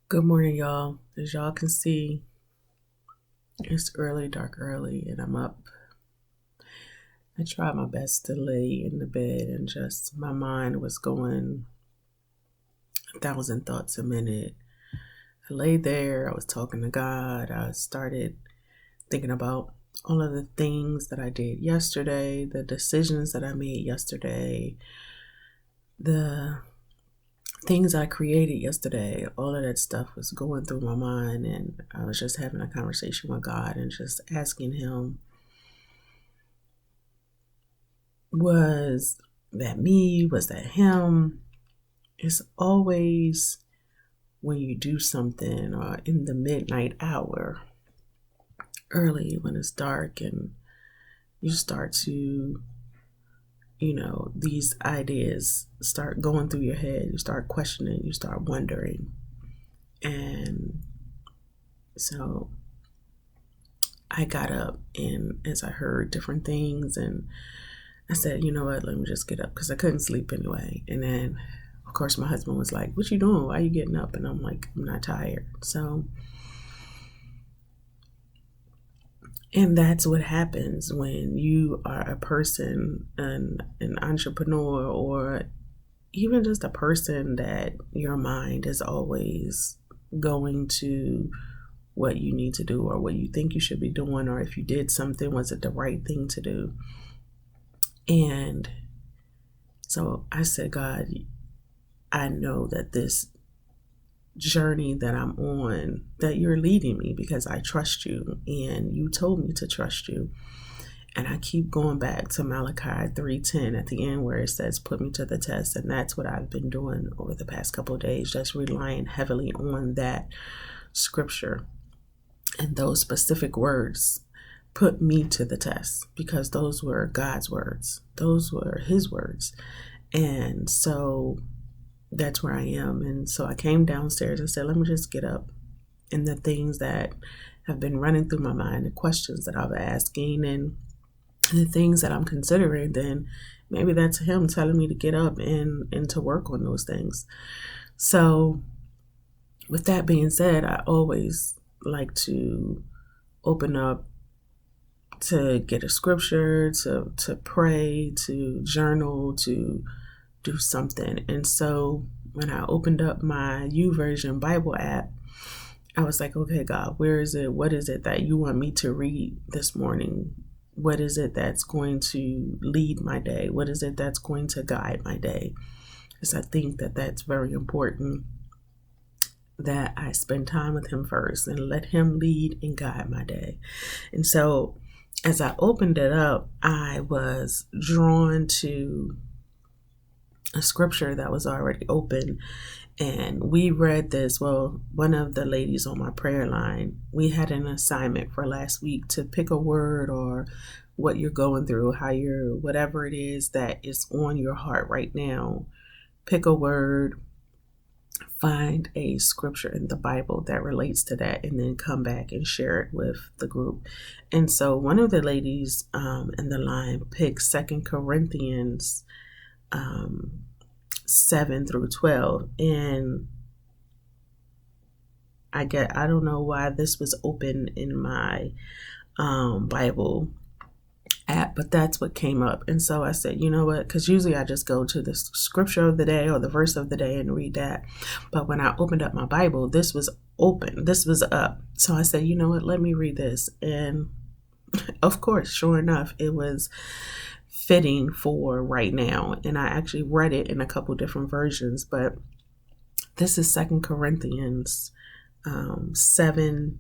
Good morning, y'all. As y'all can see, it's early, dark early, and I'm up. I tried my best to lay in the bed and just my mind was going 1,000 thoughts a minute. I laid there, I was talking to God. I started thinking about all of the things that I did yesterday, the decisions that I made yesterday, the things I created yesterday. All of that stuff was going through my mind, and I was just having a conversation with God and just asking Him, was that me? Was that Him? It's always when you do something or in the midnight hour, early when it's dark, and you start to, these ideas start going through your head. You start questioning, you start wondering. And so I got up, and as I heard different things, and I said, you know what, let me just get up because I couldn't sleep anyway. And then, of course, my husband was like, what you doing? Why are you getting up? And I'm like, I'm not tired. So, and that's what happens when you are a person, an entrepreneur, or even just a person that your mind is always going to what you need to do or what you think you should be doing, or if you did something, was it the right thing to do? And so I said, God, I know that this journey that I'm on, that you're leading me because I trust you and you told me to trust you. And I keep going back to Malachi 3:10 at the end where it says, put me to the test. And that's what I've been doing over the past couple of days, just relying heavily on that scripture and those specific words. Put me to the test, because those were God's words. Those were His words. And so that's where I am. And so I came downstairs and said, let me just get up. And the things that have been running through my mind, the questions that I'm asking, and the things that I'm considering, then maybe that's Him telling me to get up and to work on those things. So with that being said, I always like to open up to get a scripture, to pray, to journal, to do something. And so when I opened up my YouVersion Bible app, I was like, okay, God, where is it? What is it that you want me to read this morning? What is it that's going to lead my day? What is it that's going to guide my day? Because I think that that's very important, that I spend time with Him first and let Him lead and guide my day. And so as I opened it up, I was drawn to a scripture that was already open. And we read this. Well, one of the ladies on my prayer line, we had an assignment for last week to pick a word or what you're going through, how you're, whatever it is that is on your heart right now. Pick a word, find a scripture in the Bible that relates to that, and then come back and share it with the group. And so one of the ladies in the line picked 2 Corinthians 7-12. And I don't know why this was open in my Bible app, but that's what came up. And so I said, you know what, because usually I just go to the scripture of the day or the verse of the day and read that. But when I opened up my Bible, this was open, this was up. So I said, you know what, let me read this. And of course, sure enough, it was fitting for right now. And I actually read it in a couple different versions, but this is 2 Corinthians 7.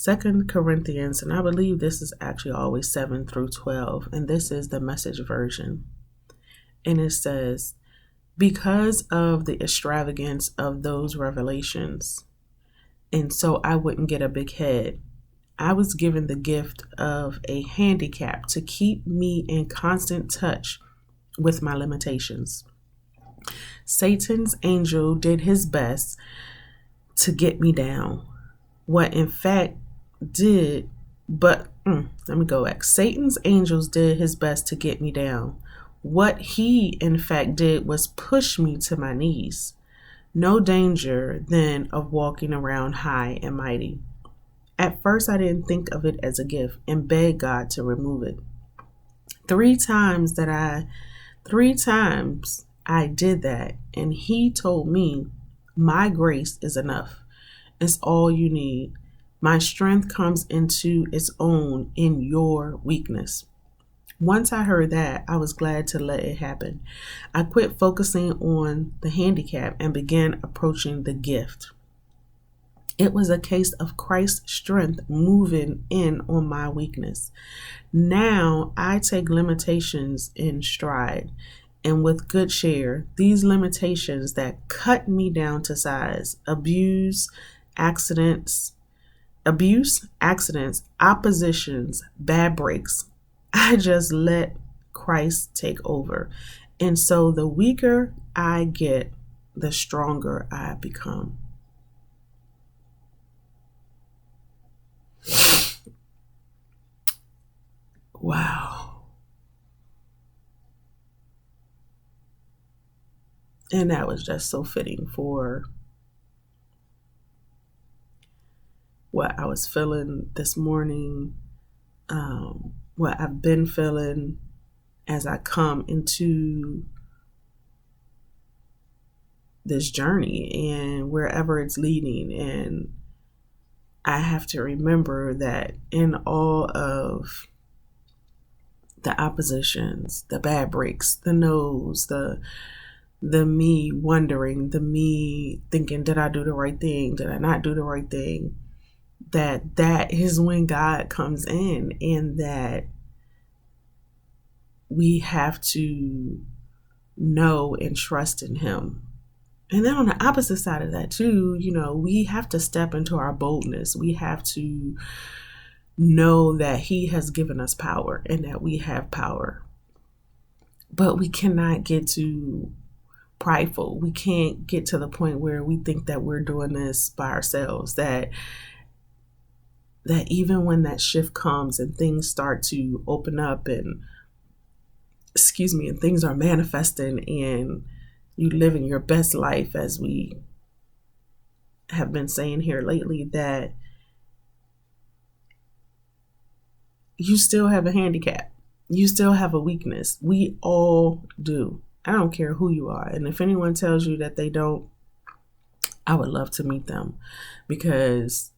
2 Corinthians, and I believe this is actually always 7-12, and this is the Message version. And it says, because of the extravagance of those revelations, and so I wouldn't get a big head, I was given the gift of a handicap to keep me in constant touch with my limitations. Satan's angel did his best to get me down. What in fact let me go back. Satan's angels did his best to get me down. What he, in fact, did was push me to my knees. No danger then of walking around high and mighty. At first, I didn't think of it as a gift and begged God to remove it. Three times I did that, and he told me, my grace is enough. It's all you need. My strength comes into its own in your weakness. Once I heard that, I was glad to let it happen. I quit focusing on the handicap and began approaching the gift. It was a case of Christ's strength moving in on my weakness. Now I take limitations in stride and with good share. These limitations that cut me down to size, accidents, oppositions, bad breaks. I just let Christ take over. And so the weaker I get, the stronger I become. Wow. And that was just so fitting for what I was feeling this morning, what I've been feeling as I come into this journey and wherever it's leading. And I have to remember that in all of the oppositions, the bad breaks, the no's, the me wondering, the me thinking, did I do the right thing? Did I not do the right thing? That is when God comes in, and that we have to know and trust in him. And then on the opposite side of that too, we have to step into our boldness. We have to know that he has given us power and that we have power. But we cannot get too prideful. We can't get to the point where we think that we're doing this by ourselves, that even when that shift comes and things start to open up and things are manifesting and you living your best life, as we have been saying here lately, that you still have a handicap. You still have a weakness. We all do. I don't care who you are. And if anyone tells you that they don't, I would love to meet them, because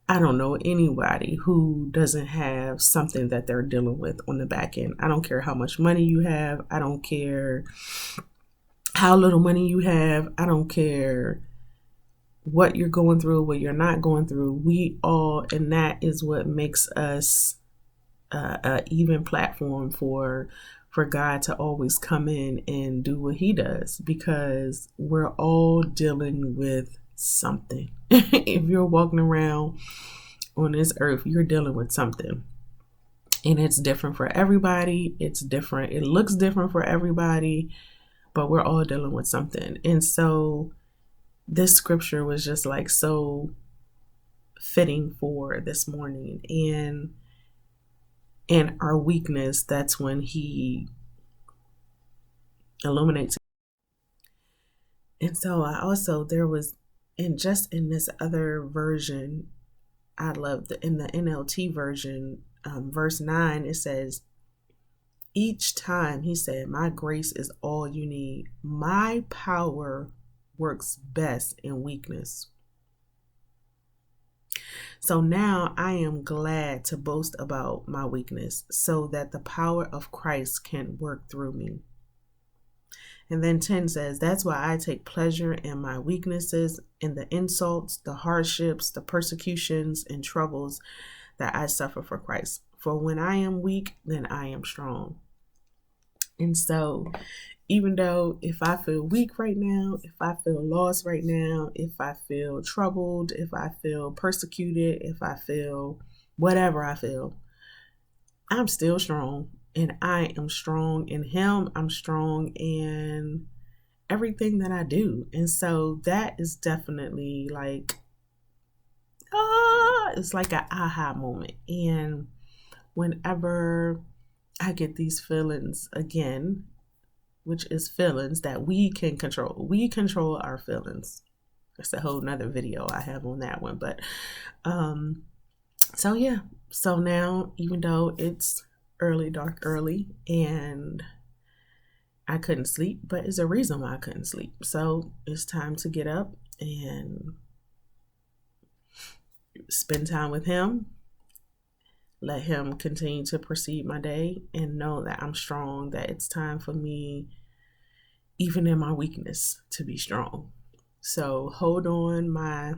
I don't know anybody who doesn't have something that they're dealing with on the back end. I don't care how much money you have. I don't care how little money you have. I don't care what you're going through, what you're not going through. We all, and that is what makes us an even platform for God to always come in and do what he does, because we're all dealing with something. If you're walking around on this earth, you're dealing with something, and it's different for everybody. It's different. It looks different for everybody, but we're all dealing with something. And so this scripture was just like so fitting for this morning. And our weakness, that's when he illuminates. And so there was, and just in this other version, I love in the NLT version, verse 9, it says, each time he said, my grace is all you need. My power works best in weakness. So now I am glad to boast about my weakness so that the power of Christ can work through me. And then 10 says, that's why I take pleasure in my weaknesses, in the insults, the hardships, the persecutions, and troubles that I suffer for Christ. For when I am weak, then I am strong. And so even though if I feel weak right now, if I feel lost right now, if I feel troubled, if I feel persecuted, if I feel whatever I feel, I'm still strong. And I am strong in him. I'm strong in everything that I do. And so that is definitely like, it's like an aha moment. And whenever I get these feelings again, which is feelings that we can control. We control our feelings. That's a whole nother video I have on that one. But so yeah. So now, even though it's early, dark early, and I couldn't sleep, but it's a reason why I couldn't sleep. So it's time to get up and spend time with him, let him continue to proceed my day, and know that I'm strong, that it's time for me, even in my weakness, to be strong. So hold on, my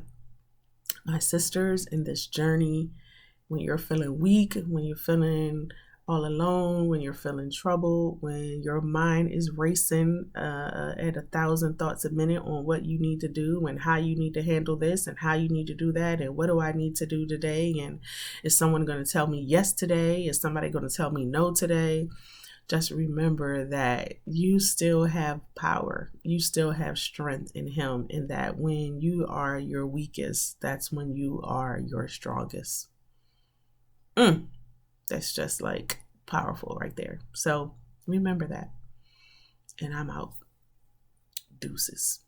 sisters, in this journey. When you're feeling weak, when you're feeling all alone, when you're feeling troubled, when your mind is racing at 1,000 thoughts a minute on what you need to do and how you need to handle this and how you need to do that and what do I need to do today, and is someone going to tell me yes today? Is somebody going to tell me no today? Just remember that you still have power. You still have strength in him, and that when you are your weakest, that's when you are your strongest. That's just like powerful right there. So remember that. And I'm out. Deuces.